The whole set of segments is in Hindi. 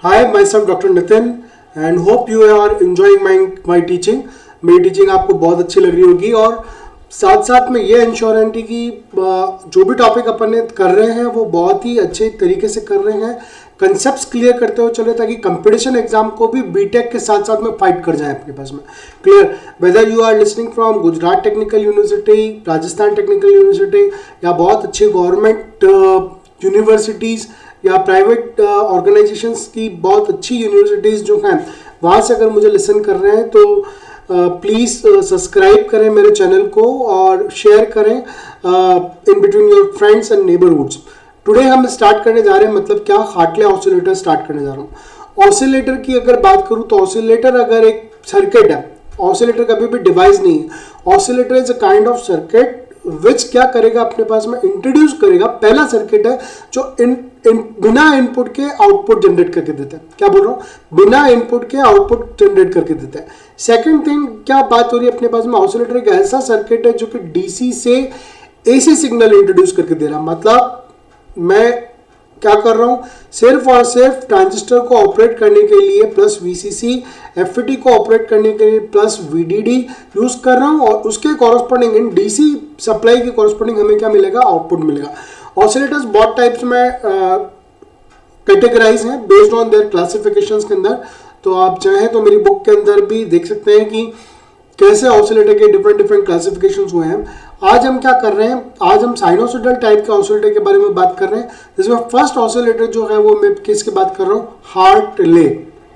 Hi, myself Dr. Nitin and hope you are enjoying my teaching. मेरी टीचिंग आपको बहुत अच्छी लग रही होगी और साथ साथ में ये इंश्योरेंटी की जो भी टॉपिक अपन ने कर रहे हैं वो बहुत ही अच्छे तरीके से कर रहे हैं, कंसेप्ट्स क्लियर करते हुए चले ताकि कंपटीशन एग्जाम को भी बीटेक के साथ साथ में फाइट कर जाए अपने पास में। Clear, whether you are listening from Gujarat technical university, Rajasthan technical university या बहुत अच्छी गवर्नमेंट यूनिवर्सिटीज़ या प्राइवेट ऑर्गेनाइजेशंस की बहुत अच्छी यूनिवर्सिटीज़ जो हैं वहाँ से अगर मुझे लिसन कर रहे हैं तो प्लीज़ सब्सक्राइब करें मेरे चैनल को और शेयर करें in between your friends and neighbourhoods. Today हम स्टार्ट करने जा रहे हैं, मतलब क्या, हार्टले ऑसिलेटर स्टार्ट करने जा रहा हूँ। ऑसिलेटर की अगर बात करूँ तो ऑसिलेटर अगर एक सर्किट है, ऑसिलेटर कभी भी डिवाइस नहीं है। Oscillator is a kind of circuit विच क्या करेगा, अपने पास में इंट्रोड्यूस करेगा, पहला सर्किट है जो बिना इनपुट के आउटपुट जनरेट करके देता है। क्या बोल रहा हूँ, बिना इनपुट के आउटपुट जनरेट करके देता है। सेकंड थिंग क्या बात हो रही है अपने पास में, ऑसिलेटर एक ऐसा सर्किट है जो कि डीसी से एसी सिग्नल इंट्रोड्यूस करके दे रहा है। मतलब मैं क्या कर रहा हूँ, सिर्फ और सिर्फ ट्रांजिस्टर को ऑपरेट करने के लिए प्लस वीसीसी, एफईटी को ऑपरेट करने के लिए प्लस वीडीडी यूज कर रहा हूँ और उसके कॉरस्पॉन्डिंग इन डीसी सप्लाई के कॉरस्पॉन्डिंग हमें क्या मिलेगा, आउटपुट मिलेगा। ऑसिलेटर्स बहुत टाइप्स में कैटेगराइज हैं बेस्ड ऑन देयर क्लासिफिकेशंस के अंदर, तो आप चाहें तो मेरी बुक के अंदर भी देख सकते हैं कि कैसे ऑसिलेटर के डिफरेंट क्लासिफिकेशंस हुए हैं। आज हम क्या कर रहे हैं, आज हम साइनोसॉइडल टाइप के ऑसिलेटर के बारे में बात कर रहे हैं, जिसमें फर्स्ट ऑसिलेटर जो है वो मैं किसकी बात कर रहा हूँ, हार्टले।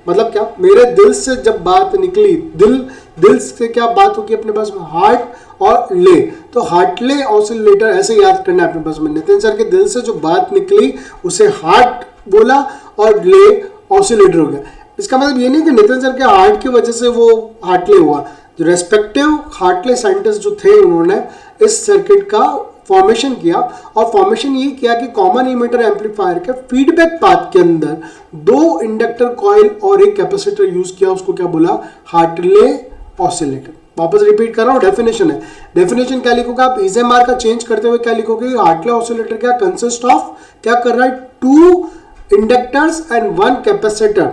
मतलब क्या, मेरे दिल से जब बात निकली, दिल से क्या बात होगी अपने पास में, हार्ट और ले, तो हार्टले ऑसिलेटर ऐसे याद करना है अपने पास में। नितिन सर के दिल से जो बात निकली उसे हार्ट बोला और ले ऑसिलेटर हो गया। इसका मतलब ये नहीं कि नितिन सर के हार्ट की वजह से वो हार्टले हुआ। जो रेस्पेक्टिव हार्टले साइंटिस्ट जो थे उन्होंने इस सर्किट का फॉर्मेशन किया और फॉर्मेशन ये किया कि कॉमन इमीटर एम्पलीफायर के फीडबैक पाथ के अंदर दो इंडक्टर कॉइल और एक कैपेसिटर यूज किया, उसको क्या बोला, हार्टले ऑसिलेटर। वापस रिपीट कर रहा हूँ, डेफिनेशन है। डेफिनेशन क्या लिखोगे आप, इजेमार का चेंज करते हुए क्या लिखोगे, हार्टले ऑसिलेटर क्या कंसिस्ट ऑफ, क्या कर रहा है, two inductors and one capacitor.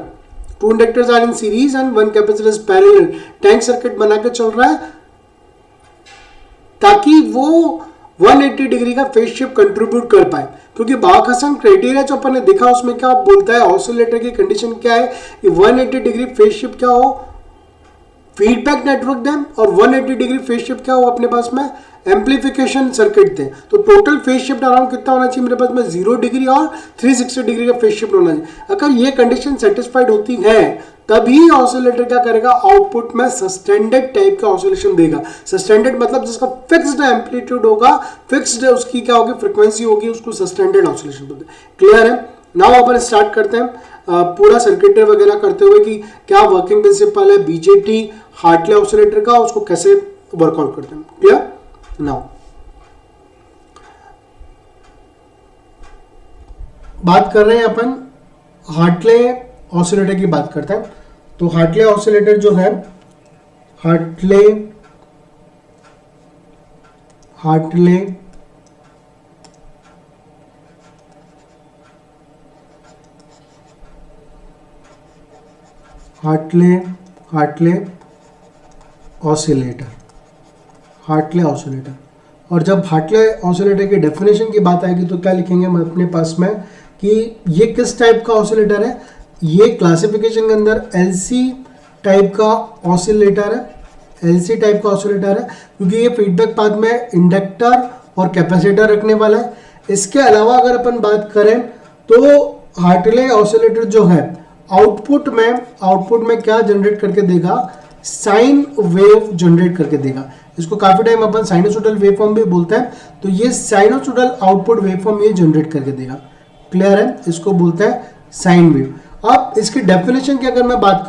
Two inductors are in series and one capacitor is parallel. Tank circuit बना के चल रहा है ताकि वो 180 डिग्री का फेज शिफ्ट कंट्रीब्यूट कर पाए, क्योंकि बार्क-हासन क्राइटेरिया जो अपन ने देखा उसमें क्या बोलता है, ऑसिलेटर की कंडीशन क्या है कि 180 डिग्री फेज शिफ्ट क्या हो, फीडबैक नेटवर्क दें, और 180 डिग्री फेज शिफ्ट क्या हो अपने पास में, एम्पलीफिकेशन सर्किट दें। तो टोटल फेज शिफ्ट अराउंड कितना होना चाहिए मेरे पास में, 0 डिग्री और 360 डिग्री का फेज शिफ्ट होना चाहिए। अगर ये कंडीशन सेटिस्फाइड होती है तभी ऑसिलेटर क्या करेगा, आउटपुट में सस्टेंडेड टाइप का ऑसिलेशन देगा। सस्टेंडेड मतलब जिसका फिक्स्ड एम्पलीट्यूड होगा, फिक्स्ड उसकी क्या होगी, फ्रीक्वेंसी होगी, उसको सस्टेंडेड ऑसिलेशन बोलते हैं। क्लियर है। नाउ अपन स्टार्ट करते हैं पूरा सर्किट वगैरह करते हुए कि क्या वर्किंग प्रिंसिपल है बीजेटी हार्टले ऑसिलेटर का, उसको कैसे वर्कआउट करते हैं। क्लियर। नाउ बात कर रहे हैं अपन हार्टले ऑसिलेटर की बात करते हैं। तो हार्टले ऑसिलेटर जो है, हार्टले ऑसिलेटर। और जब हार्टले ऑसिलेटर की डेफिनेशन की बात आएगी तो क्या लिखेंगे हम अपने पास में कि ये किस टाइप का ऑसिलेटर है। ये क्लासिफिकेशन के अंदर एलसी टाइप का ऑसिलेटर है, एलसी टाइप का ऑसिलेटर है, क्योंकि ये फीडबैक पाथ में इंडक्टर और कैपेसिटर रखने वाला है। इसके अलावा अगर अपन बात करें तो हार्टले ऑसिलेटर जो है आउटपुट में क्या जनरेट करके देगा, साइन वेव जनरेट करके देगा। इसको काफी टाइम अपन साइनोसॉइडल वेवफॉर्म भी बोलते हैं, तो ये साइनोसॉइडल आउटपुट वेवफॉर्म ये जनरेट करके देगा। क्लियर है, इसको बोलते हैं साइन वेव। अब इसकी डेफिनेशन की अगर मैं बात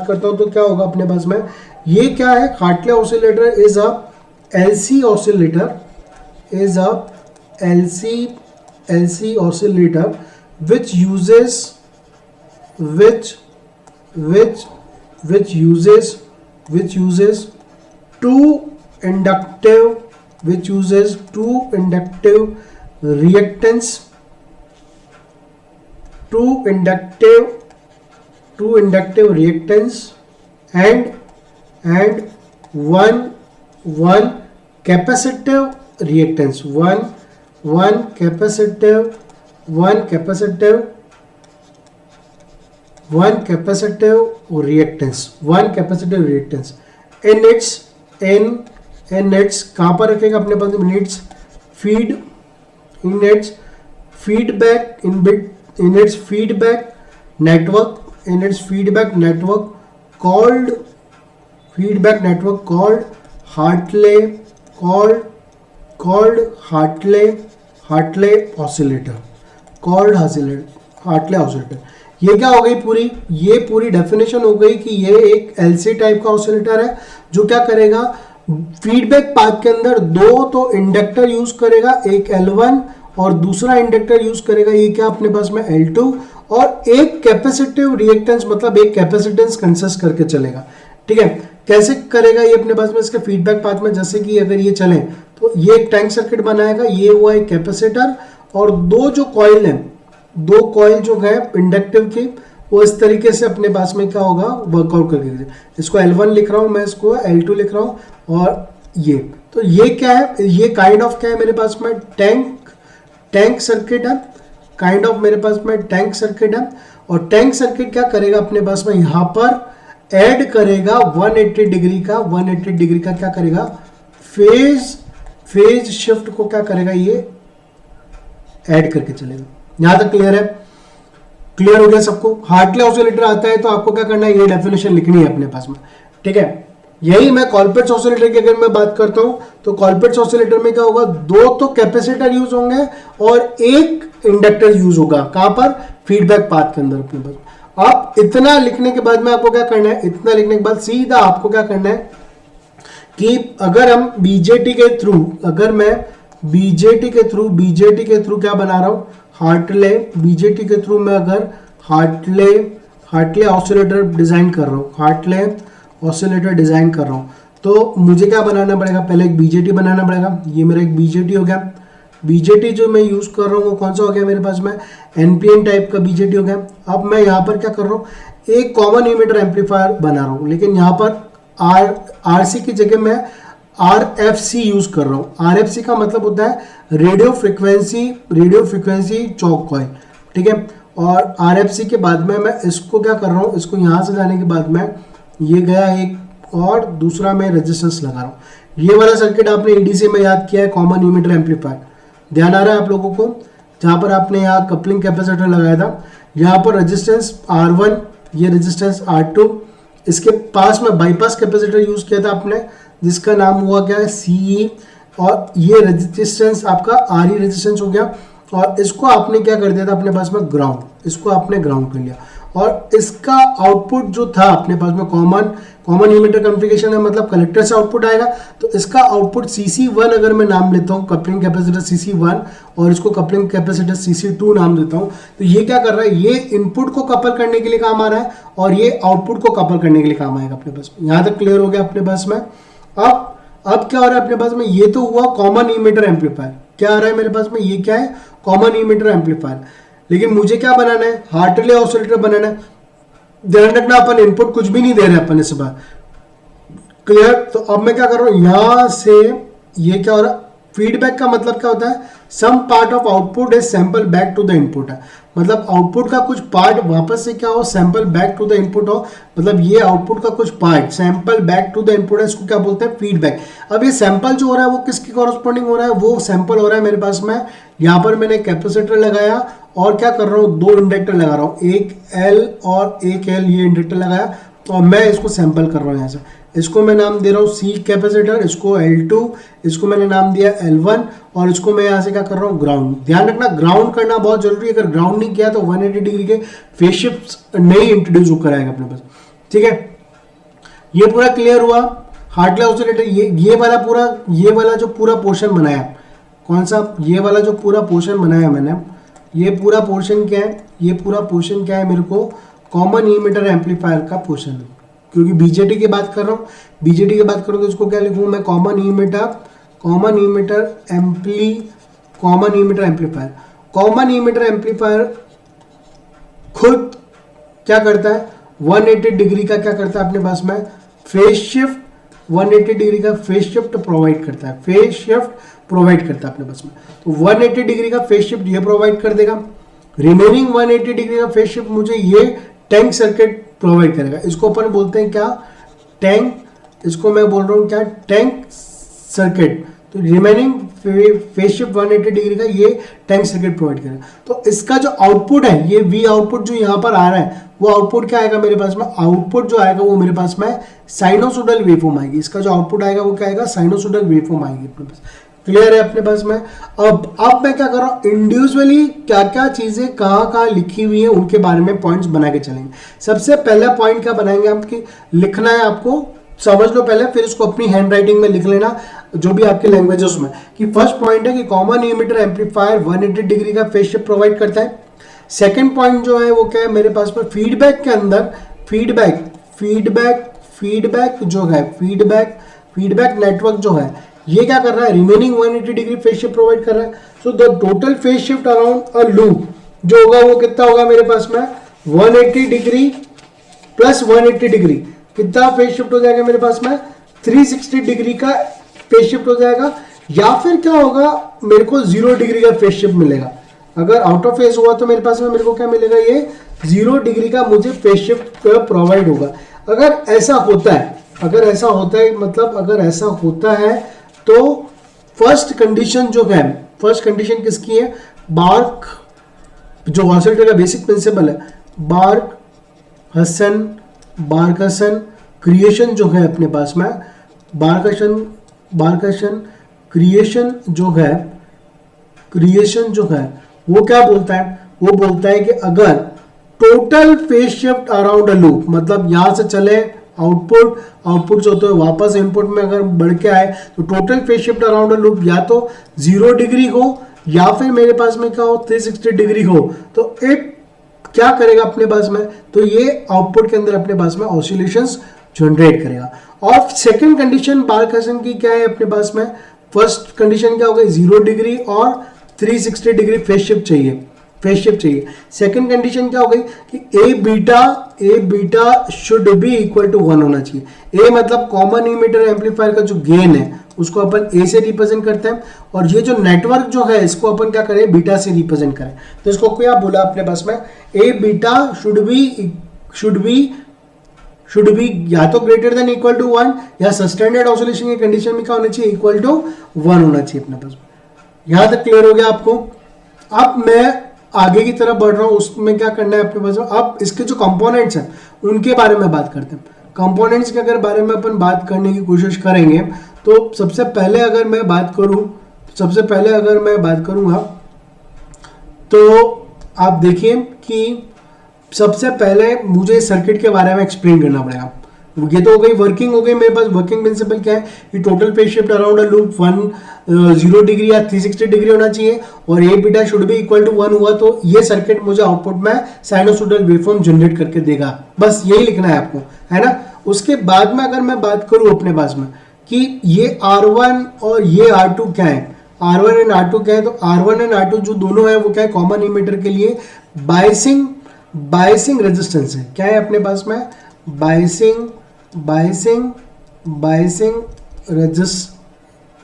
करता हूं तो क्या होगा अपने पास में, ये क्या है, Hartley oscillator is a LC oscillator which uses two inductive reactance two inductive reactance and one capacitive reactance, one capacitive reactance in its कहाँ पर रखेगा अपने पास in its feedback network called Hartley oscillator. ये क्या हो गई ये पूरी डेफिनेशन हो गई कि ये एक LC टाइप का ऑसिलेटर है जो क्या करेगा, फीडबैक पाथ के अंदर दो तो इंडक्टर यूज करेगा, एक L1 और दूसरा इंडक्टर यूज करेगा, ये क्या अपने पास में L2, और एक कैपेसिटिव रिएक्टेंस मतलब एक कैपेसिटेंस कंसिस्ट करके चलेगा। ठीक है, कैसे करेगा ये अपने पास में इसके फीडबैक पाथ में, जैसे कि अगर ये चले तो ये एक टैंक सर्किट बनाएगा, ये हुआ एक कैपेसिटर, और दो जो कॉइल हैं, दो कॉइल जो है इंडक्टिव की, वो इस तरीके से अपने पास में क्या होगा वर्कआउट करके, इसको L1 लिख रहा हूं मैं, इसको L2 लिख रहा हूं, और ये तो ये क्या है, ये काइंड ऑफ क्या है मेरे पास में टैंक सर्किट है, काइंड ऑफ मेरे पास में टैंक सर्किट है। और टैंक सर्किट क्या करेगा अपने पास में, यहां पर ऐड करेगा 180 डिग्री का क्या करेगा, फेज शिफ्ट को क्या करेगा, ये ऐड करके चलेगा। यहां तक क्लियर है? क्लियर हो गया सबको? हार्टले ऑसिलेटर आता है तो आपको क्या करना है, ये डेफिनेशन लिखनी है अपने पास में। ठीक है, यही मैं कॉलपिट्स ऑसिलेटर की अगर मैं बात करता हूं तो कॉलपिट्स ऑसिलेटर में क्या होगा, दो तो कैपेसिटर यूज होंगे और एक इंडक्टर यूज होगा, कहां पर, फीडबैक पाथ के अंदर अपने पास। अब इतना लिखने के बाद में आपको क्या करना है, इतना लिखने के बाद सीधा आपको क्या करना है कि अगर हम बीजेटी के थ्रू, अगर मैं बीजेटी के थ्रू क्या बना रहा हूं, हार्टले, बीजेटी के थ्रू मैं अगर हार्टले ऑसिलेटर डिजाइन कर रहा हूं, हार्टले ऑसिलेटर डिजाइन कर रहा हूं, तो मुझे क्या बनाना पड़ेगा, पहले एक बीजेटी बनाना पड़ेगा। ये मेरा एक बीजेटी हो गया। बीजेटी जो मैं यूज कर रहा हूँ वो कौन सा हो गया मेरे पास में, एनपीएन टाइप का बीजेटी हो गया। अब मैं यहाँ पर क्या कर रहा हूँ, एक कॉमन इमीटर एम्पलीफायर बना रहा हूँ, लेकिन यहाँ पर आरसी की जगह मैं आरएफसी यूज कर रहा हूँ। आरएफसी का मतलब होता है रेडियो फ्रिक्वेंसी चौक कॉइल। ठीक है, और आरएफसी के बाद में मैं इसको क्या कर रहा हूँ, इसको यहाँ से लाने के बाद में ये गया एक, और दूसरा मैं रेजिस्टेंस लगा रहा हूँ। ये वाला सर्किट आपने ईडीसी में याद किया है, कॉमन इमीटर एम्पलीफायर, ध्यान आ रहा है आप लोगों को, जहाँ पर आपने यहाँ कपलिंग कैपेसिटर लगाया था, यहाँ पर रेजिस्टेंस R1, ये रेजिस्टेंस R2, इसके पास में बाईपास कैपेसिटर यूज किया था आपने, जिसका नाम हुआ क्या है CE, और ये रेजिस्टेंस आपका RE रेजिस्टेंस हो गया, और इसको आपने क्या कर दिया था अपने पास में ग्राउंड, इसको आपने ग्राउंड कर लिया, और इसका आउटपुट जो था अपने पास में कॉमन इमीटर कॉन्फ़िगरेशन है, मतलब कलेक्टर से आउटपुट आएगा, तो इसका आउटपुट CC1 अगर मैं नाम लेता हूँ, कपलिंग कैपेसिटर CC1, और इसको कपलिंग कैपेसिटर CC2 नाम देता हूँ, तो ये क्या कर रहा है, ये इनपुट को कपल करने के लिए काम आ रहा है, और ये आउटपुट को कपल करने के लिए काम आएगा अपने पास में। यहाँ तक क्लियर हो गया अपने पास में? अब क्या हो रहा है अपने पास में, ये तो हुआ कॉमन इमीटर एम्पलीफायर, क्या आ रहा है मेरे पास में, ये क्या है, कॉमन इमीटर एम्पलीफायर। लेकिन मुझे क्या बनाना है, हार्टले ऑसिलेटर बनाना है। ध्यान रखना अपन इनपुट कुछ भी नहीं दे रहे अपन इस बार, क्लियर? तो अब मैं क्या कर रहा हूं, यहां से ये क्या हो रहा है, फीडबैक का मतलब क्या होता है, some part of output is sample back to the input है, मतलब आउटपुट का कुछ पार्ट वापस से क्या हो, sample back to the input हो, मतलब ये आउटपुट का कुछ part sample back to the input है, इसको क्या बोलते हैं, फीडबैक। अब ये सैंपल जो हो रहा है वो किसके कॉरस्पॉन्डिंग हो रहा है, वो सैंपल हो रहा है मेरे पास में, यहाँ पर मैंने कैपेसिटर लगाया और क्या कर रहा हूँ, दो इंडक्टर लगा रहा हूँ, एक L और एक L, ये इंडक्टर लगाया और मैं इसको सैंपल कर रहा हूँ यहाँ से। इसको मैं नाम दे रहा हूँ C कैपेसिटर, इसको L2, इसको मैंने नाम दिया L1, और इसको मैं यहाँ से क्या कर रहा हूँ, ग्राउंड। ध्यान रखना ग्राउंड करना बहुत जरूरी है, अगर ग्राउंड नहीं किया तो 180 डिग्री के फेज शिफ्ट नहीं इंट्रोड्यूस होकर आएगा अपने पास। ठीक है, ये पूरा क्लियर हुआ हार्टले ऑसिलेटर। ये वाला जो पूरा पोर्शन बनाया, कौन सा, ये वाला जो पूरा पोर्शन बनाया मैंने, ये पूरा पोर्शन क्या है, ये पूरा पोर्शन क्या है मेरे को, कॉमन इमीटर एम्पलीफायर का पोर्शन है, क्योंकि बीजेटी की बात कर रहा हूँ, बीजेटी की बात करूँ तो इसको क्या लिखूँ मैं, common emitter amplifier. Common emitter amplifier खुद क्या करता है, 180 डिग्री का क्या करता है अपने पास में, फेज शिफ्ट, 180 डिग्री का फेज शिफ्ट प्रोवाइड करता है, फेज शिफ्ट प्रोवाइड करता है अपने पास में। तो 180 डिग्री का फेज शिफ्ट ये प्रोवाइड कर देगा, रिमेनिंग 180 डिग्री का फेज शिफ्ट मुझे ये टैंक सर्किट प्रोवाइड करेगा। इसको अपन बोलते हैं क्या, टैंक, इसको मैं बोल रहा हूँ क्या, टैंक सर्किट। तो रिमेनिंग फेज शिफ्ट 180 डिग्री का ये टैंक सर्किट प्रोवाइड करेगा। तो इसका जो आउटपुट है, ये वी आउटपुट जो यहाँ पर आ रहा है, वो आउटपुट क्या आएगा मेरे पास में, आउटपुट जो आएगा वो मेरे पास में साइनोसोडल वेवफॉर्म आएगी। इसका जो आउटपुट आएगा वो क्या आएगा, साइनोसोडल वेवफॉर्म आएगी अपने पास। क्लियर है अपने पास में। अब मैं क्या कर रहा हूँ, इंडिविजुअली क्या क्या चीजें कहाँ कहाँ लिखी हुई है उनके बारे में पॉइंट्स बना के चलेंगे। सबसे पहला पॉइंट क्या बनाएंगे, आपकी लिखना है, आपको समझ लो पहले, फिर इसको अपनी हैंड राइटिंग में लिख लेना जो भी आपके लैंग्वेजेस में। कि फर्स्ट पॉइंट है कि कॉमन इमिटर एम्पलीफायर 180 डिग्री का फेज शिफ्ट प्रोवाइड करता है। सेकंड पॉइंट जो है वो क्या है मेरे पास में, फीडबैक के अंदर फीडबैक जो है, फीडबैक नेटवर्क जो है ये क्या कर रहा है, remaining 180 degree phase shift provide कर रहा है। So the total phase shift around a loop जो होगा वो कितना होगा मेरे पास में, 180 डिग्री प्लस 180 डिग्री, कितना फेज शिफ्ट हो जाएगा मेरे पास में, 360 डिग्री का फेज शिफ्ट हो जाएगा। या फिर क्या होगा, मेरे को 0 डिग्री का फेज शिफ्ट मिलेगा। अगर आउट ऑफ फेज हुआ तो मेरे पास में मेरे को क्या मिलेगा, ये 0 डिग्री का मुझे फेज शिफ्ट प्रोवाइड होगा। अगर ऐसा होता है मतलब अगर ऐसा होता है तो फर्स्ट कंडीशन जो है, फर्स्ट कंडीशन किसकी है, बार्क, जो ऑसिलेटर का बेसिक प्रिंसिपल है, बार्क-हसन क्रिएशन जो है अपने पास में, बार्क-हसन क्रिएशन जो है वो क्या बोलता है, वो बोलता है कि अगर total phase shift around a loop, मतलब यहां से चले आउटपुट जो होता है वापस इनपुट में अगर बढ़ के आए तो total phase shift around a loop या तो 0 डिग्री हो या फिर मेरे पास में क्या हो, 360 डिग्री हो। तो एक क्या करेगा अपने पास में, तो ये आउटपुट के अंदर अपने पास में ऑसिलेशंस जनरेट करेगा। और सेकंड कंडीशन बार्क-हसन की क्या है अपने पास में, फर्स्ट कंडीशन क्या हो गई, 0 डिग्री और 360 डिग्री फेज शिफ्ट चाहिए। सेकंड कंडीशन क्या हो गई कि A beta should be equal to 1 होना चाहिए। ए मतलब कॉमन इमिटर एम्पलीफायर का जो गेन है उसको अपन ए से रिप्रेजेंट करते हैं, और ये जो नेटवर्क जो है इसको अपन क्या करें, बीटा से रिप्रेजेंट करें। तो इसको क्या बोला अपने पास में, ए बीटा शुड बी या तो ग्रेटर देन इक्वल टू 1 या सस्टेंडेड ऑसिलेशन की कंडीशन में क्या होना चाहिए, इक्वल टू 1 होना चाहिए अपने पास। यहां तक क्लियर हो गया आपको। अब मैं आगे की तरफ बढ़ रहा हूं, उसमें क्या करना है अपने पास। अब इसके जो कंपोनेंट्स हैं उनके बारे में बात करते हैं। कंपोनेंट्स के अगर बारे में अपन बात करने की कोशिश करेंगे तो सबसे पहले अगर मैं बात करूंगा तो आप देखिए कि सबसे पहले मुझे सर्किट के बारे में एक्सप्लेन करना पड़ेगा। ये तो हो गई वर्किंग, हो गई मेरे पास। वर्किंग प्रिंसिपल क्या है कि total phase shift around a loop 0 degree या 360 डिग्री होना चाहिए और A beta should be equal to 1 हुआ तो ये सर्किट मुझे आउटपुट में साइनोसॉइडल वेवफॉर्म जनरेट करके देगा। बस यही लिखना है आपको, है ना। उसके बाद में अगर मैं बात करूं अपने पास में कि ये R1 और ये R2 क्या है, R1 एंड R2 क्या है, तो R1 एंड R2 जो दोनों है वो क्या है, कॉमन इमिटर के लिए बायसिंग रेजिस्टेंस है। क्या है अपने पास में,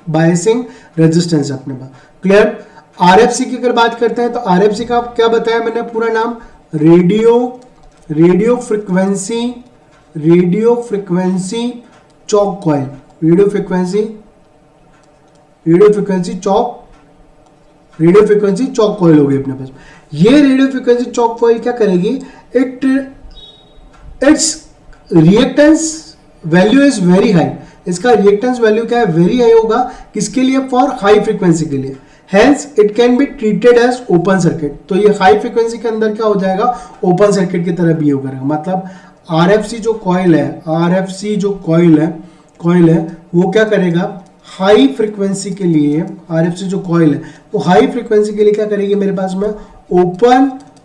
बायसिंग रेजिस्टेंस अपने पास। क्लियर। आरएफसी की अगर बात करते हैं तो आरएफसी का क्या बताया मैंने, पूरा नाम radio frequency chalk coil, radio frequency chalk coil हो गई अपने पास। ये रेडियो फ्रिक्वेंसी चॉक कॉइल क्या करेगी, it's reactance value is very high. इसका रिएक्टेंस वैल्यू क्या है, वेरी हाई होगा। किसके लिए, फॉर हाई फ्रीक्वेंसी के लिए। Hence it can be treated as open circuit. तो ये हाई फ्रीक्वेंसी के अंदर क्या हो जाएगा, ओपन सर्किट की तरह बिहेव करेगा। मतलब आरएफसी जो कॉइल है वो क्या करेगा, हाई फ्रीक्वेंसी के लिए, आरएफसी जो कॉइल है वो हाई फ्रीक्वेंसी के लिए क्या करेगी, मेरे पास में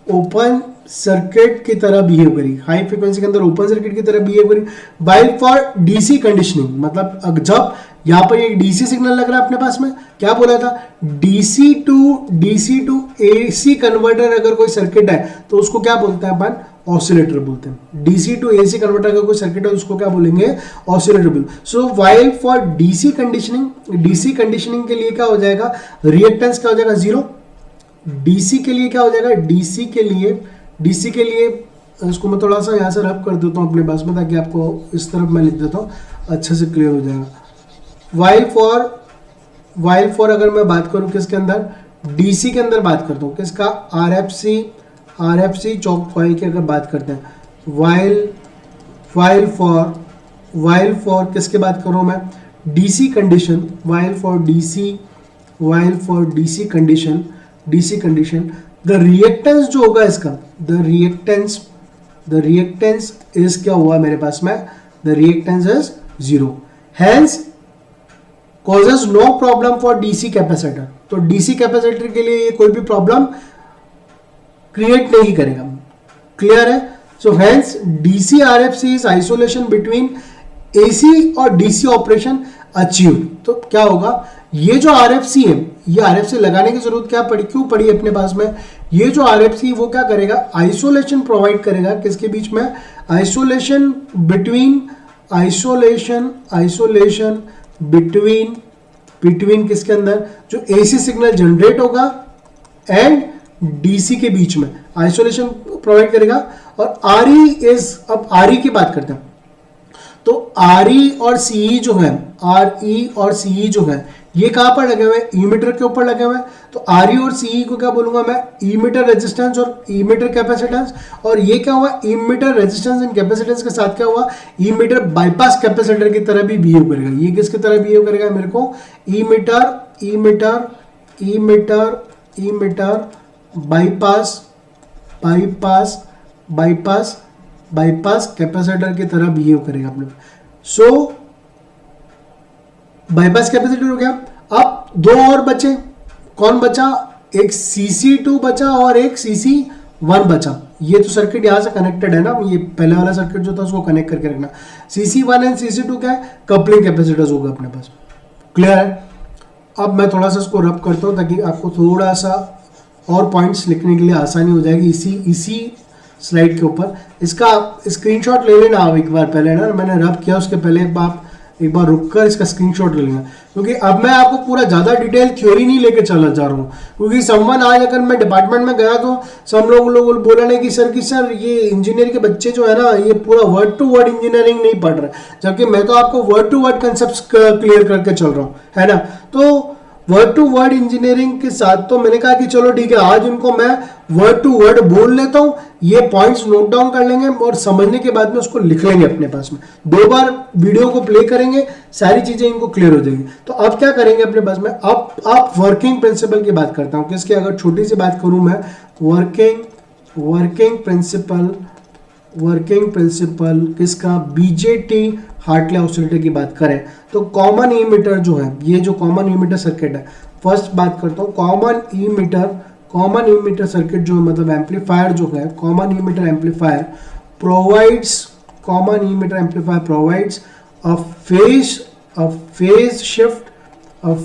ओपन सर्किट की तरह बिहेव करेगी। हाई फ्रीक्वेंसी के अंदर ओपन सर्किट की तरह बिहेव करेगी। वाइल फॉर डीसी कंडीशनिंग, मतलब जब यहां पर एक डीसी सिग्नल लग रहा है अपने पास में, क्या बोला था, डीसी टू एसी कन्वर्टर अगर कोई सर्किट है तो उसको क्या बोलते हैं अपन, ऑसिलेटर बोलते हैं। डीसी टू एसी कन्वर्टर अगर कोई सर्किट है उसको क्या बोलेंगे, ऑसिलेटर बोलेंगे। So while for DC conditioning के लिए क्या हो जाएगा, रिएक्टेंस क्या हो जाएगा, 0। डीसी के लिए क्या हो जाएगा, डीसी के लिए इसको मैं थोड़ा सा यहाँ से रब कर देता हूँ अपने पास में, ताकि आपको इस तरफ मैं लिख देता हूँ, अच्छे से क्लियर हो जाएगा। वाइल फॉर अगर मैं बात करूँ किसके अंदर, डीसी के अंदर बात करता हूँ, किसका, आरएफसी चौक कॉइल की अगर बात करते हैं, वाइल फॉर किसके बात करूँ मैं, DC condition, while for DC condition, the reactance जो होगा इसका, द रिएक्टेंस इज क्या हुआ मेरे पास में, the reactance is 0, hence causes no problem for DC capacitor. तो डीसी कैपेसिटर के लिए ये कोई भी प्रॉब्लम क्रिएट नहीं करेगा, क्लियर है। So hence DC RFC is isolation between AC और डीसी ऑपरेशन अचीव। तो क्या होगा, ये जो आरएफसी है, ये आरएफसी लगाने की जरूरत क्या पड़ी, क्यों पड़ी अपने पास में, ये जो आरएफसी वो क्या करेगा, आइसोलेशन प्रोवाइड करेगा किसके बीच में, आइसोलेशन बिटवीन किसके अंदर, जो एसी सिग्नल जनरेट होगा एंड डीसी के बीच में आइसोलेशन प्रोवाइड करेगा। और अब आरई की बात करते हैं, तो आरई और सीई जो है, ये कहां पर लगे हुए हैं, ईमीटर के ऊपर लगे हुए हैं। तो आरई और सीई को क्या बोलूंगा मैं, ईमीटर रेजिस्टेंस और ईमीटर कैपेसिटेंस। और ये क्या हुआ, ईमीटर रेजिस्टेंस एंड कैपेसिटेंस के साथ क्या हुआ, ईमीटर बाईपास कैपेसिटर की तरह भी बिहेव करेगा। ये किसकी तरह बिहेव करेगा मेरे को, ईमीटर बाईपास कैपेसिटर की तरह बिहेव करेगा अपने। सो बाईपास कैपेसिटर हो गया। अब दो और बचे, कौन बचा, एक CC2 बचा और एक CC1 बचा। ये तो सर्किट यहां से कनेक्टेड है ना, ये पहले वाला सर्किट जो था उसको कनेक्ट करके रखना। CC1 एंड CC2 क्या है, कपलिंग कैपेसिटर्स होगा अपने पास, क्लियर है। अब मैं थोड़ा सा इसको रब करता हूं ताकि आपको थोड़ा सा और पॉइंट्स लिखने के लिए आसानी हो जाएगी इसी स्लाइड के ऊपर। इसका स्क्रीनशॉट ले लेना आप एक बार पहले ना, मैंने रब किया उसके पहले एक बार रुककर इसका स्क्रीनशॉट ले लेना, क्योंकि अब मैं आपको पूरा ज़्यादा डिटेल थ्योरी नहीं लेके चला जा रहा हूँ। क्योंकि समवन आज अगर मैं डिपार्टमेंट में गया तो सब लोग बोला नहीं कि सर ये इंजीनियर के बच्चे जो है ना, ये पूरा वर्ड टू वर्ड इंजीनियरिंग नहीं पढ़ रहे, जबकि मैं तो आपको word to word concept clear करके चल रहा हूँ, है ना। तो वर्ड टू वर्ड इंजीनियरिंग के साथ तो मैंने कहा कि चलो ठीक है, आज उनको मैं वर्ड टू वर्ड बोल लेता हूं, ये पॉइंट्स नोट डाउन कर लेंगे और समझने के बाद में उसको लिख लेंगे अपने पास में। 2 बार वीडियो को प्ले करेंगे, सारी चीजें इनको क्लियर हो जाएगी। तो अब क्या करेंगे अपने पास में, अब वर्किंग प्रिंसिपल की बात करता हूं। किसकी अगर छोटी सी बात करूं मैं, वर्किंग प्रिंसिपल किसका, बीजेटी हार्टले ऑसिलेटर की बात करें तो कॉमन इमीटर जो है, ये जो कॉमन इमीटर सर्किट है, फर्स्ट बात करता हूँ कॉमन इमीटर सर्किट जो मतलब एम्पलीफायर जो है, common emitter amplifier provides a phase shift of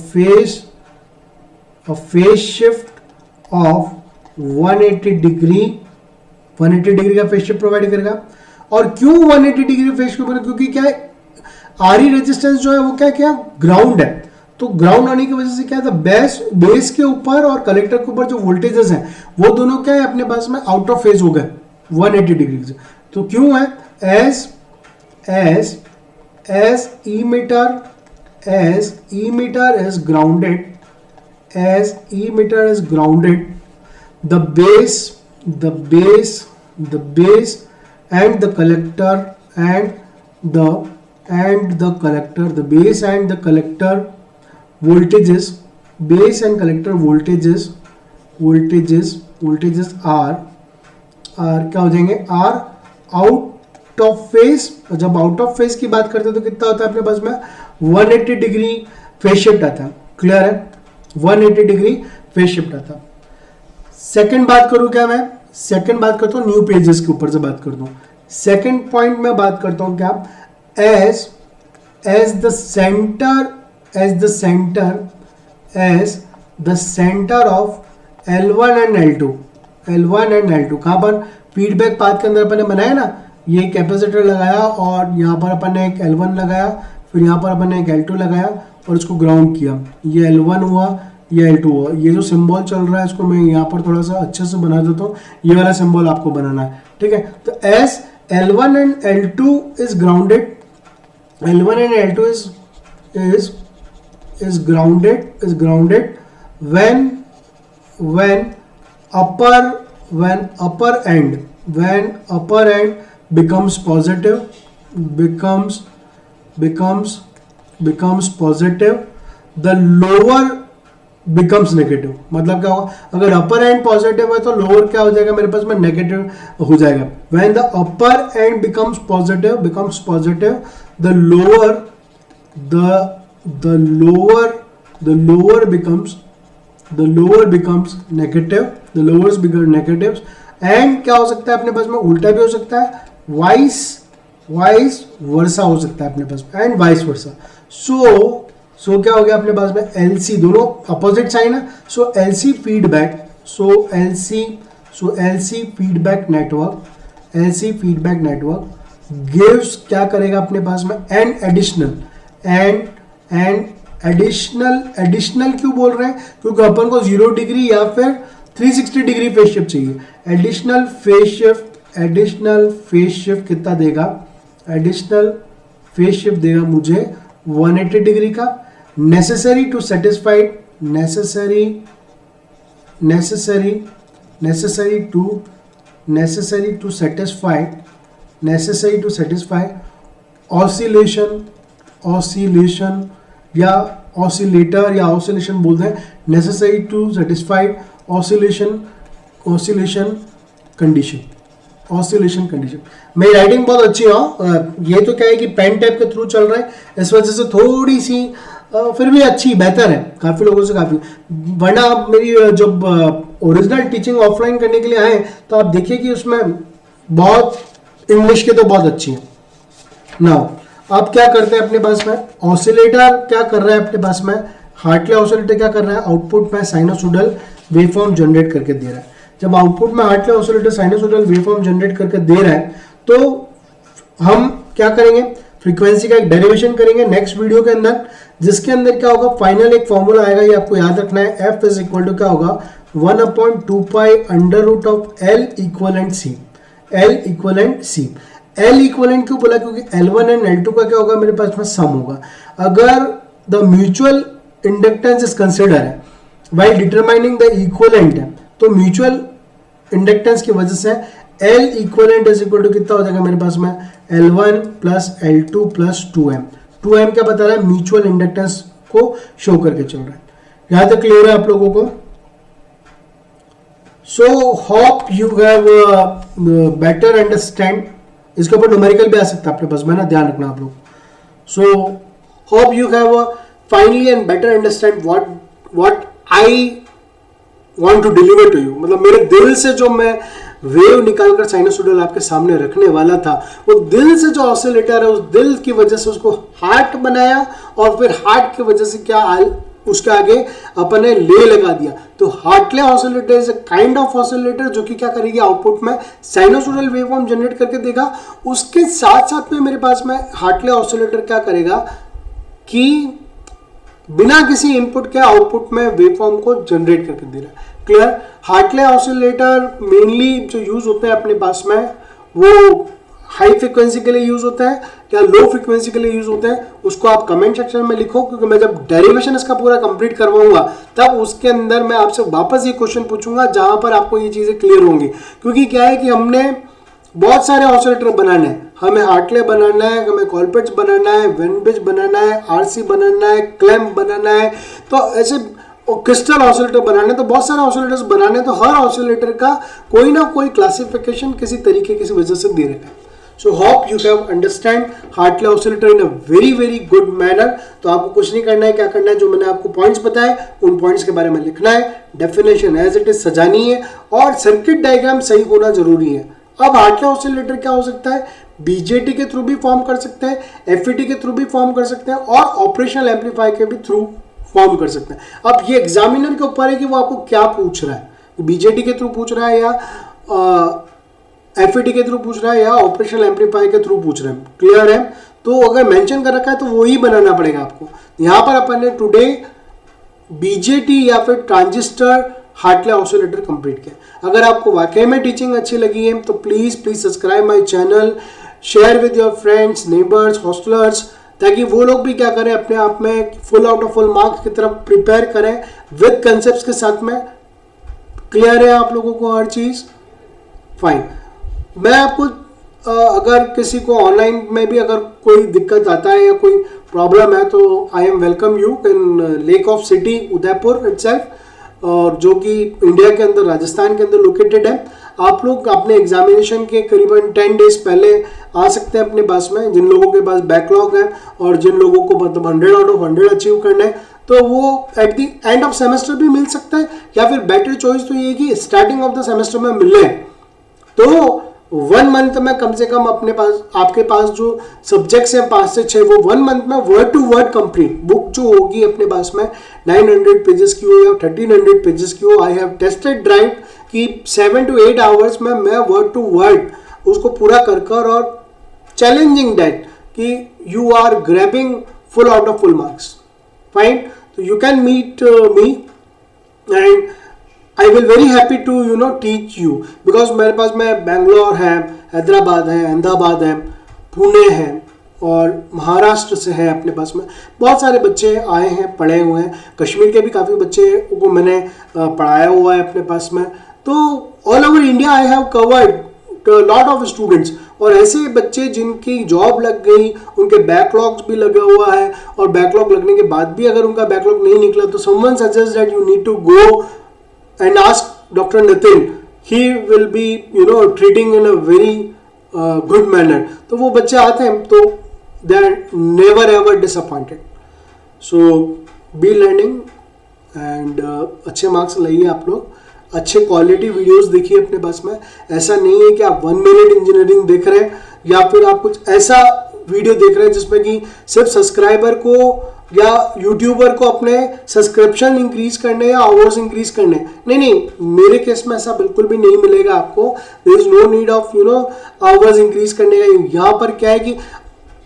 180 degree का फेज शिफ्ट प्रोवाइड करेगा। और क्यों 180 डिग्री फेज शिफ्ट, क्योंकि क्या है, आरई रेजिस्टेंस जो है वो क्या ग्राउंड है। तो ग्राउंड होने की वजह से क्या है, बेस के ऊपर और कलेक्टर के ऊपर जो वोल्टेजेस हैं वो दोनों क्या है अपने पास में आउट ऑफ फेज हो गए 180 डिग्री से। तो क्यों है, as emitter is grounded, the base and the collector voltages are क्या हो जाएंगे, are आउट ऑफ फेज। और जब आउट ऑफ फेज की बात करते हैं तो कितना होता है अपने पास में 180 डिग्री फेज शिफ्ट आता है, क्लियर है, 180 डिग्री फेज शिफ्ट आता है। सेकंड बात करूं क्या, मैं सेकंड बात करता हूं न्यू पेजेस के ऊपर से बात करता हूं। सेकंड पॉइंट में बात करता हूं क्या, as the as the centre of L1 and L2. L1 and L2 कहाँ पर फीडबैक पाथ के अंदर अपन ने बनाया ना, ये कैपेसिटर लगाया और यहाँ पर अपन ने एक L1 लगाया, फिर यहाँ पर अपन ने एक L2 लगाया और इसको ग्राउंड किया. ये L1 हुआ, ये L2 हुआ. ये जो सिंबल चल रहा है इसको मैं यहाँ पर थोड़ा सा अच्छे से बना देता हूँ. ये वाला सिंबल आपको बनाना है, ठीक है. तो as L1 and L2 is grounded, L1 and L2 is grounded when upper end becomes positive, the lower becomes negative. मतलब क्या होगा, अगर अपर एंड पॉजिटिव है तो लोअर क्या हो जाएगा मेरे पास में, नेगेटिव हो जाएगा. when the upper end becomes positive, the lower becomes negative, and क्या हो सकता है अपने पास में, उल्टा भी हो सकता है, वाइस वर्सा हो सकता है अपने पास में, एंड वाइस वर्सा. सो क्या हो गया अपने पास में, LC दोनों अपोजिट साइन है. सो LC फीडबैक नेटवर्क गिव्स क्या करेगा अपने पास में, एंड एडिशनल क्यों बोल रहे हैं, क्योंकि अपन को 0 डिग्री या फिर 360 डिग्री फेज शिफ्ट चाहिए. एडिशनल फेज शिफ्ट कितना देगा, एडिशनल फेज शिफ्ट देगा मुझे 180 डिग्री का. necessary to satisfy oscillation या oscillator या oscillation बोलते हैं, necessary to satisfy oscillation condition. मेरी राइटिंग बहुत अच्छी है. ये तो क्या है कि पेन टैप के थ्रू चल रहा है, इस वजह से थोड़ी सी फिर भी अच्छी बेहतर है काफ़ी लोगों से, काफ़ी. वरना आप मेरी जब ओरिजिनल टीचिंग ऑफलाइन करने के लिए आए तो आप देखिए कि उसमें बहुत इंग्लिश के तो बहुत अच्छी है. नाउ आप क्या करते हैं अपने पास में, ऑसिलेटर क्या कर रहा है अपने पास में, हार्टले ऑसिलेटर क्या कर रहा है, आउटपुट में साइनोसॉइडल वेवफॉर्म जनरेट करके दे रहा है. जब आउटपुट में Hartley oscillator sinusoidal waveform generate करके दे रहा है तो हम क्या करेंगे, फ्रीक्वेंसी का एक डेरिवेशन करेंगे नेक्स्ट वीडियो के अंदर, जिसके अंदर क्या होगा, फाइनल एक फॉर्मूला आएगा, ये आपको याद रखना है. F इज इक्वल टू क्या होगा, 1/2 pi under root of L equivalent C. L equivalent क्यों बोला, क्योंकि L1 एंड L2 का क्या होगा मेरे पास में सम होगा. अगर the mutual inductance is consider है व्हाइल डिटरमाइनिंग द इक्वलेंट है, तो म्यूचुअल इंडक्टेंस की वजह से L equivalent is equal to कितना हो जाएगा मेरे पास में, L1 plus L2 plus 2M. 2M क्या बता रहा है, म्यूचुअल इंडक्टेंस को शो करके चल रहा है. यहां तक क्लियर है आप लोगों को. सो hope you have better understand. इसके ऊपर न्यूमेरिकल भी आ सकता है अपने पास में ना, ध्यान रखना आप लोग. So hope you have finally and better understand what I want to deliver to you. मतलब मेरे दिल से जो मैं वेव निकालकर साइनोसॉइडल आपके सामने रखने वाला था, वो दिल से जो ऑसिलेटर है उस दिल की वजह से उसको हार्ट बनाया, और फिर हार्ट की वजह से क्या उसके आगे अपन ने ले लगा दिया. तो Hartley oscillator is a kind of oscillator जो कि क्या करेगी, आउटपुट में साइनोसॉइडल वेवफॉर्म जनरेट करके देगा. उसके साथ साथ में मेरे पास में हार्टले ऑसिलेटर क्या करेगा कि बिना किसी इनपुट के आउटपुट में वेवफॉर्म को जनरेट करके दे रहा है. क्लियर. हार्टले ऑसिलेटर मेनली जो यूज होते हैं अपने पास में वो हाई फ्रीक्वेंसी के लिए यूज होते हैं या लो फ्रीक्वेंसी के लिए यूज होते हैं, उसको आप कमेंट सेक्शन में लिखो, क्योंकि मैं जब डेरिवेशन इसका पूरा कंप्लीट करवाऊंगा तब उसके अंदर मैं आपसे वापस ये क्वेश्चन पूछूंगा जहां पर आपको ये चीजें क्लियर होंगी. क्योंकि क्या है कि हमने बहुत सारे ऑसिलेटर बनाने हैं, हमें हार्टले बनाना है, हमें कॉलपिट्स बनाना है, वेन ब्रिज बनाना है, आरसी बनाना है, क्लैम्प बनाना है, तो ऐसे क्रिस्टल ऑसिलेटर बनाने, तो बहुत सारे ऑसिलेटर्स बनाने, तो हर ऑसिलेटर का कोई ना कोई क्लासिफिकेशन किसी तरीके किसी वजह से दे रखा है. सो hope you have understand Hartley oscillator in a very good manner. तो आपको कुछ नहीं करना है, क्या करना है, जो मैंने आपको पॉइंट्स बताए उन पॉइंट्स के बारे में लिखना है, डेफिनेशन एज इट इज सजानी है, और सर्किट डायग्राम सही होना जरूरी है. अब हार्टले ऑसिलेटर क्या हो सकता है, बीजेटी के थ्रू भी फॉर्म कर सकते हैं, एफईटी के थ्रू भी फॉर्म कर सकते हैं और ऑपरेशनल एम्पलीफायर के भी थ्रू फॉर्म कर सकते हैं। अब ये एग्जामिनर के ऊपर है कि वो आपको क्या पूछ रहा है, बीजेटी के थ्रू पूछ रहा है या एफईटी के थ्रू पूछ रहा है या ऑपरेशनल एम्पलीफायर के थ्रू पूछ रहा है। क्लियर है? तो अगर मेंशन कर रखा है तो वही बनाना पड़ेगा आपको। यहाँ पर अपन ने टुडे बीजेटी या फिर ट्रांजिस्टर हार्टले ऑसिलेटर कंप्लीट किया। अगर आपको वाकई में टीचिंग अच्छी लगी है तो please subscribe my channel, share with your friends, neighbours, hostellers, ताकि वो लोग भी क्या करें, अपने आप में full out of full marks की तरफ प्रिपेयर करें विद कंसेप्ट्स के साथ में। क्लियर है आप लोगों को हर चीज़? फाइन। मैं आपको अगर किसी को ऑनलाइन में भी अगर कोई दिक्कत आता है या कोई प्रॉब्लम है तो I am welcome you in lake of city Udaipur itself, और जो कि इंडिया के अंदर, राजस्थान के अंदर लोकेटेड है। आप लोग अपने एग्जामिनेशन के करीबन 10 डेज पहले आ सकते हैं अपने पास में। जिन लोगों के पास बैकलॉग है और जिन लोगों को मतलब 100 आउट ऑफ 100 अचीव करना है तो वो at the end of semester भी मिल सकता है, या फिर बेटर चॉइस तो ये है कि स्टार्टिंग ऑफ द सेमेस्टर में मिले। तो 1 मंथ में कम से कम अपने पास, आपके पास जो सब्जेक्ट्स हैं 5 से 6, वो 1 मंथ में word to word complete book जो होगी अपने पास में 900 पेजेस की हो या 1300 पेजेस की हो। आई हैव टेस्टेड ड्राइव कि 7 to 8 आवर्स में मैं वर्ड टू वर्ड उसको पूरा कर और चैलेंजिंग दैट कि you are grabbing full out of full marks. Fine, तो you can meet me and I will very happy to teach you, because मेरे पास में बेंगलोर है, हैदराबाद है, अहमदाबाद है, पुणे है और महाराष्ट्र से है। अपने पास में बहुत सारे बच्चे आए हैं, पढ़े हुए हैं। कश्मीर के भी काफ़ी बच्चे को मैंने पढ़ाया हुआ है अपने पास में। तो all over India I have covered lot of students, और ऐसे बच्चे जिनकी जॉब लग गई, उनके बैकलॉग्स भी लगा हुआ है, और बैकलॉग लगने के बाद भी अगर उनका बैकलॉग नहीं निकला तो someone suggest that you need to go and ask Dr. Nitin. He will be treating in a very good manner. तो वो बच्चे आते हैं तो they are never ever disappointed. So be learning and अच्छे मार्क्स लाइए आप लोग, अच्छे क्वालिटी वीडियोस देखिए अपने पास में। ऐसा नहीं है कि आप 1 मिनट इंजीनियरिंग देख रहे हैं या फिर आप कुछ ऐसा वीडियो देख रहे हैं जिसमें कि सिर्फ सब्सक्राइबर को या यूट्यूबर को अपने सब्सक्रिप्शन इंक्रीज करने या आवर्स इंक्रीज करने। नहीं, मेरे केस में ऐसा बिल्कुल भी नहीं मिलेगा आपको। There is no need of hours increase करने का। यहाँ पर क्या है कि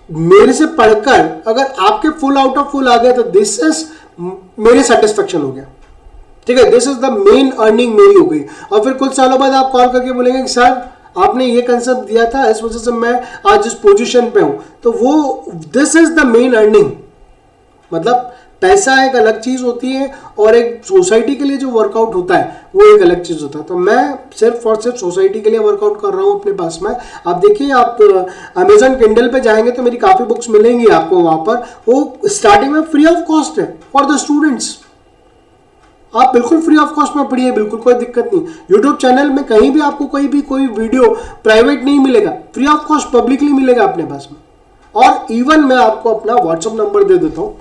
मेरे से पढ़कर अगर आपके फुल आउट ऑफ फुल आ गए तो दिस इज मेरे सेटिस्फेक्शन हो गया। ठीक है, this is the main earning मेरी हो गई। और फिर कुछ सालों बाद आप कॉल करके बोलेंगे कि सर आपने ये कंसेप्ट दिया था, इस वजह से मैं आज इस पोजीशन पे हूं। तो वो this is the main earning. मतलब पैसा एक अलग चीज होती है और एक सोसाइटी के लिए जो वर्कआउट होता है वो एक अलग चीज होता है। तो मैं सिर्फ और सिर्फ सोसाइटी के लिए वर्कआउट कर रहा हूँ अपने पास में। आप देखिए, आप अमेजन किंडल पे जाएंगे तो मेरी काफी बुक्स मिलेंगी आपको वहां पर। वो स्टार्टिंग में फ्री ऑफ कॉस्ट है फॉर द स्टूडेंट्स। आप बिल्कुल फ्री ऑफ कॉस्ट में पढ़िए, बिल्कुल कोई दिक्कत नहीं। यूट्यूब चैनल में कहीं भी आपको कोई वीडियो प्राइवेट नहीं मिलेगा, फ्री ऑफ कॉस्ट पब्लिकली मिलेगा अपने पास में। और इवन मैं आपको अपना व्हाट्सएप नंबर दे देता हूँ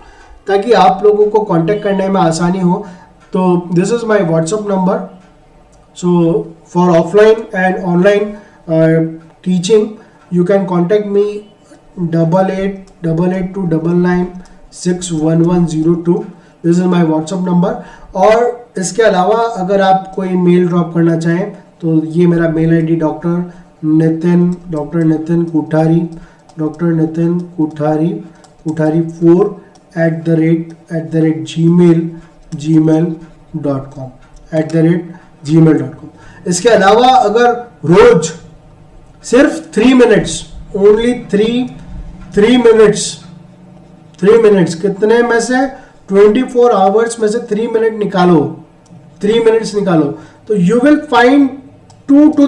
ताकि आप लोगों को कांटेक्ट करने में आसानी हो। तो this is my WhatsApp number. So for offline and online teaching you can contact me 888829961102। This is my WhatsApp number. और इसके अलावा अगर आप कोई मेल ड्रॉप करना चाहें तो ये मेरा mail ID doctor Nitin Kuthari 4@gmail.com। इसके अलावा अगर रोज सिर्फ 3 मिनट्स, ओनली 3 मिनट्स कितने में से 24 आवर्स में से 3 मिनट निकालो, 3 मिनट्स निकालो तो you will find 2 to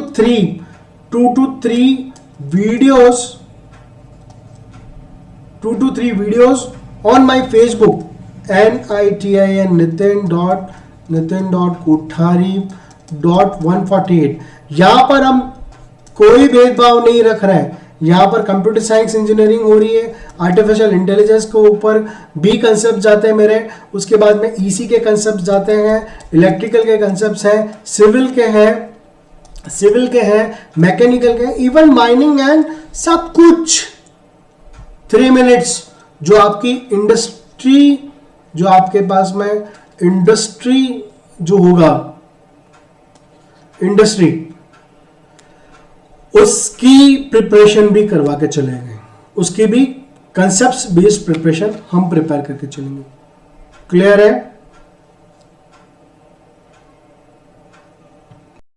3 videos on my Facebook NITIN nitin.kuthari.148। यहाँ पर हम कोई भेदभाव नहीं रख रहे हैं। यहाँ पर कंप्यूटर साइंस इंजीनियरिंग हो रही है, आर्टिफिशियल इंटेलिजेंस के ऊपर भी कंसेप्ट जाते हैं मेरे, उसके बाद में ईसी के कंसेप्ट जाते हैं, इलेक्ट्रिकल के कंसेप्ट हैं, सिविल के हैं, सिविल के हैं, मैकेनिकल के हैं, इवन माइनिंग एंड सब कुछ 3 मिनट्स। जो आपकी इंडस्ट्री, जो आपके पास में इंडस्ट्री जो होगा, इंडस्ट्री, उसकी प्रिपरेशन भी करवा के चलेंगे, उसकी भी कंसेप्ट बेस्ड प्रिपरेशन हम प्रिपेयर करके चलेंगे। क्लियर है?